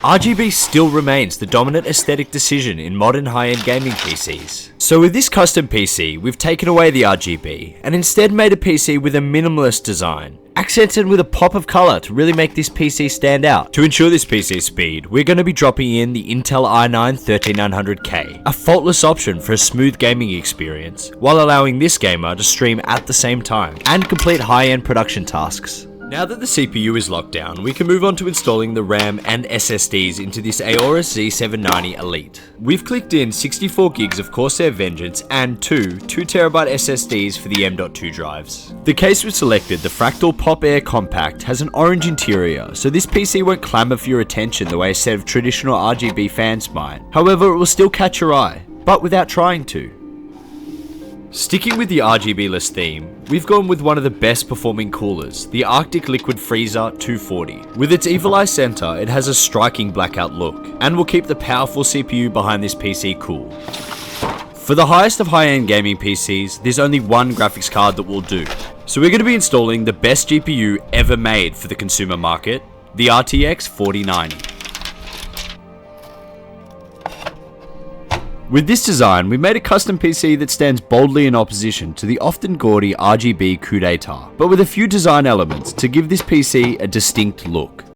RGB still remains the dominant aesthetic decision in modern high-end gaming PCs. So with this custom PC, we've taken away the RGB and instead made a PC with a minimalist design, accented with a pop of color to really make this PC stand out. To ensure this PC's speed, we're going to be dropping in the Intel i9-13900K, a faultless option for a smooth gaming experience, while allowing this gamer to stream at the same time and complete high-end production tasks. Now that the CPU is locked down, we can move on to installing the RAM and SSDs into this AORUS Z790 Elite. We've clicked in 64 gigs of Corsair Vengeance and two 2TB SSDs for the M.2 drives. The case we've selected, the Fractal Pop Air Compact, has an orange interior, so this PC won't clamour for your attention the way a set of traditional RGB fans might. However, it will still catch your eye, but without trying to. Sticking with the RGB-less theme, we've gone with one of the best performing coolers, the Arctic Liquid Freezer 240. With its Evil Eye center, it has a striking blackout look, and will keep the powerful CPU behind this PC cool. For the highest of high-end gaming PCs, there's only one graphics card that will do. So we're going to be installing the best GPU ever made for the consumer market, the RTX 4090. With this design, we made a custom PC that stands boldly in opposition to the often gaudy RGB coup d'etat, but with a few design elements to give this PC a distinct look.